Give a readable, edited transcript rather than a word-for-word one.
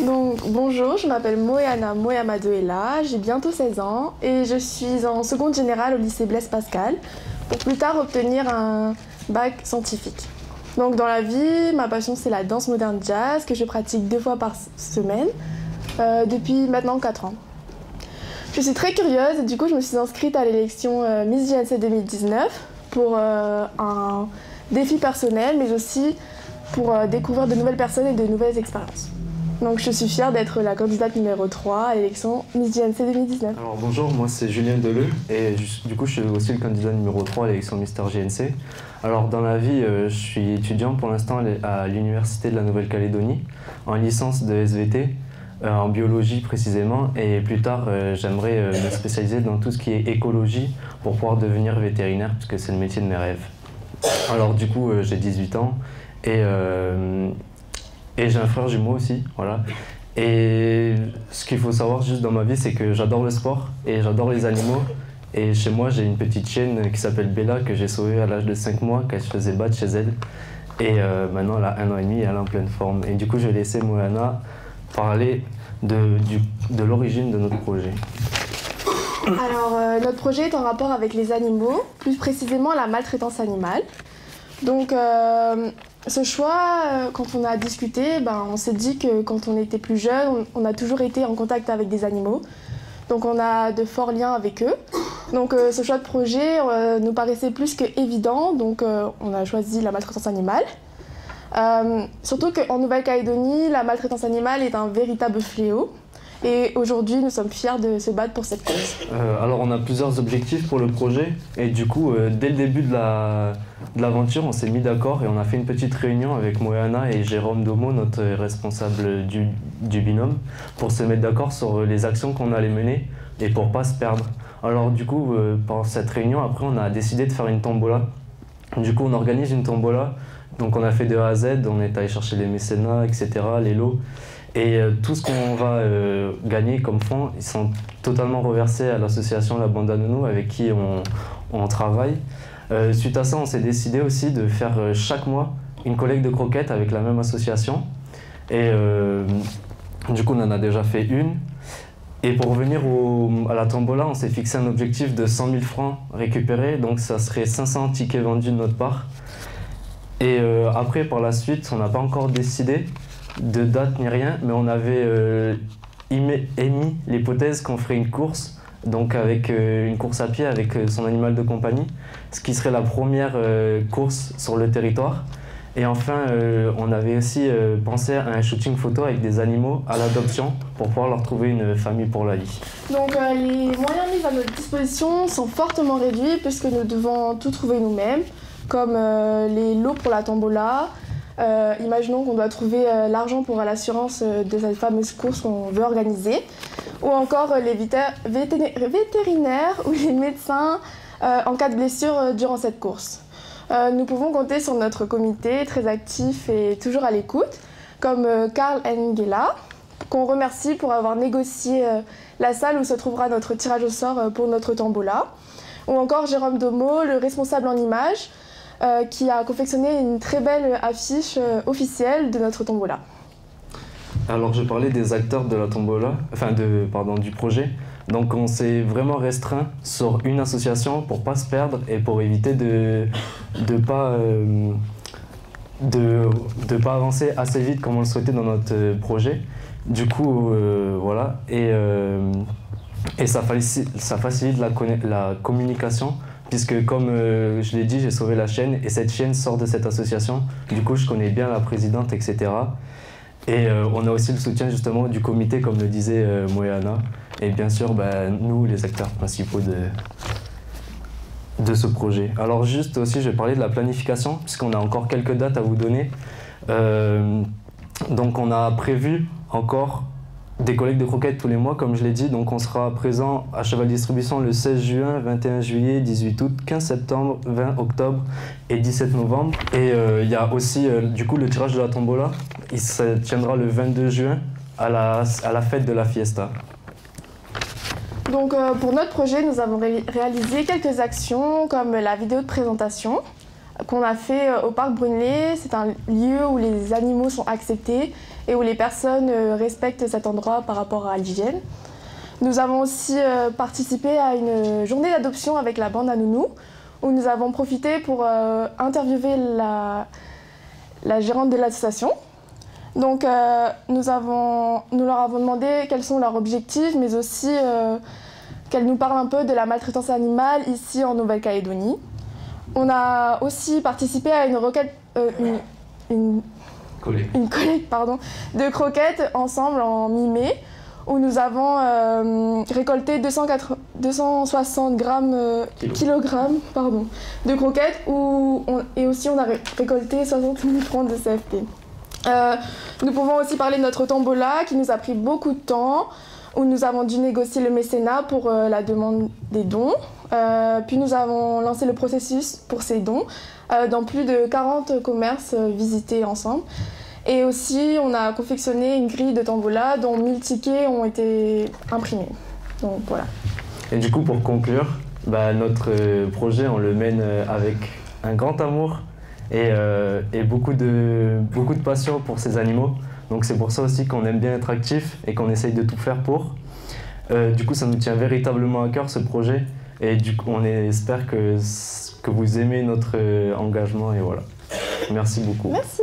Donc bonjour, je m'appelle Moéana Mohamadouela, j'ai bientôt 16 ans et je suis en seconde générale au lycée Blaise Pascal pour plus tard obtenir un bac scientifique. Donc dans la vie, ma passion c'est la danse moderne jazz que je pratique 2 fois par semaine depuis maintenant 4 ans. Je suis très curieuse et du coup je me suis inscrite à l'élection Miss JNC 2019 pour un défi personnel mais aussi pour découvrir de nouvelles personnes et de nouvelles expériences. Donc je suis fière d'être la candidate numéro 3 à l'élection Miss JNC 2019. Alors bonjour, moi c'est Julien Deleu et du coup je suis aussi le candidat numéro 3 à l'élection Mister JNC. Alors dans la vie, je suis étudiant pour l'instant à l'Université de la Nouvelle-Calédonie en licence de SVT, en biologie précisément, et plus tard j'aimerais me spécialiser dans tout ce qui est écologie pour pouvoir devenir vétérinaire puisque c'est le métier de mes rêves. Alors du coup j'ai 18 ans et j'ai un frère jumeau aussi, voilà. Et ce qu'il faut savoir juste dans ma vie, c'est que j'adore le sport et j'adore les animaux. Et chez moi, j'ai une petite chienne qui s'appelle Bella, que j'ai sauvée à l'âge de 5 mois, qu'elle se faisait battre chez elle. Et maintenant, elle a 1 an et demi et elle est en pleine forme. Et du coup, je vais laisser Moana parler de l'origine de notre projet. Alors, notre projet est en rapport avec les animaux, plus précisément la maltraitance animale. Donc, ce choix, quand on a discuté, on s'est dit que quand on était plus jeune, on a toujours été en contact avec des animaux. Donc on a de forts liens avec eux. Donc ce choix de projet nous paraissait plus qu'évident, donc on a choisi la maltraitance animale. Surtout qu'en Nouvelle-Calédonie, la maltraitance animale est un véritable fléau. Et aujourd'hui, nous sommes fiers de se battre pour cette cause. Alors on a plusieurs objectifs pour le projet et du coup, dès le début de l'aventure, on s'est mis d'accord et on a fait une petite réunion avec Moana et Jérôme Domo, notre responsable du binôme, pour se mettre d'accord sur les actions qu'on allait mener et pour pas se perdre. Alors du coup, pendant cette réunion, après on a décidé de faire une tombola. Du coup, on organise une tombola, donc on a fait de A à Z, on est allé chercher les mécénats, etc., les lots. Et tout ce qu'on va gagner comme fonds, ils sont totalement reversés à l'association La Bande à Nounou avec qui on travaille. Suite à ça, on s'est décidé aussi de faire chaque mois une collecte de croquettes avec la même association. Et du coup, on en a déjà fait une. Et pour revenir à la tombola, on s'est fixé un objectif de 100 000 francs récupérés. Donc ça serait 500 tickets vendus de notre part. Et après, par la suite, on n'a pas encore décidé de date ni rien, mais on avait émis l'hypothèse qu'on ferait une course, donc avec une course à pied avec son animal de compagnie, ce qui serait la première course sur le territoire. Et enfin, on avait aussi pensé à un shooting photo avec des animaux à l'adoption pour pouvoir leur trouver une famille pour la vie. Donc les moyens mis à notre disposition sont fortement réduits puisque nous devons tout trouver nous-mêmes, comme les lots pour la tombola. Imaginons qu'on doit trouver l'argent pour l'assurance de cette fameuse course qu'on veut organiser, ou encore les vétérinaires ou les médecins en cas de blessure durant cette course. Nous pouvons compter sur notre comité très actif et toujours à l'écoute, comme Karl Engela, qu'on remercie pour avoir négocié la salle où se trouvera notre tirage au sort pour notre tombola, ou encore Jérôme Domo, le responsable en images, qui a confectionné une très belle affiche officielle de notre tombola. Alors je parlais des acteurs de la tombola, du projet. Donc on s'est vraiment restreint sur une association pour pas se perdre et pour éviter de pas avancer assez vite comme on le souhaitait dans notre projet. Du coup voilà, et ça facilite la communication. Puisque comme je l'ai dit, j'ai sauvé la chienne et cette chienne sort de cette association. Du coup, je connais bien la présidente, etc. Et on a aussi le soutien justement du comité, comme le disait Moana. Et bien sûr, nous, les acteurs principaux de ce projet. Alors juste aussi, je vais parler de la planification, puisqu'on a encore quelques dates à vous donner. Donc on a prévu encore des collectes de croquettes tous les mois, comme je l'ai dit. Donc on sera présent à Cheval Distribution le 16 juin, 21 juillet, 18 août, 15 septembre, 20 octobre et 17 novembre. Et il y a aussi du coup le tirage de la tombola. Il se tiendra le 22 juin à la fête de la fiesta. Donc pour notre projet, nous avons réalisé quelques actions comme la vidéo de présentation qu'on a fait au parc Brunelé. C'est un lieu où les animaux sont acceptés et où les personnes respectent cet endroit par rapport à l'hygiène. Nous avons aussi participé à une journée d'adoption avec la bande à Nounou, où nous avons profité pour interviewer la gérante de l'association. Donc nous leur avons demandé quels sont leurs objectifs, mais aussi qu'elle nous parle un peu de la maltraitance animale ici en Nouvelle-Calédonie. On a aussi participé à une collecte de croquettes ensemble en mi-mai, où nous avons récolté 260 kilogrammes de croquettes et aussi on a récolté 60 000 francs de CFP. Nous pouvons aussi parler de notre tombola qui nous a pris beaucoup de temps, où nous avons dû négocier le mécénat pour la demande des dons. Puis nous avons lancé le processus pour ces dons dans plus de 40 commerces visités ensemble. Et aussi, on a confectionné une grille de tombola dont 1000 tickets ont été imprimés. Donc voilà. Et du coup, pour conclure, notre projet, on le mène avec un grand amour et beaucoup de passion pour ces animaux. Donc c'est pour ça aussi qu'on aime bien être actif et qu'on essaye de tout faire pour. Du coup, ça nous tient véritablement à cœur ce projet. Et du coup, on espère que vous aimez notre engagement et voilà. Merci beaucoup. Merci.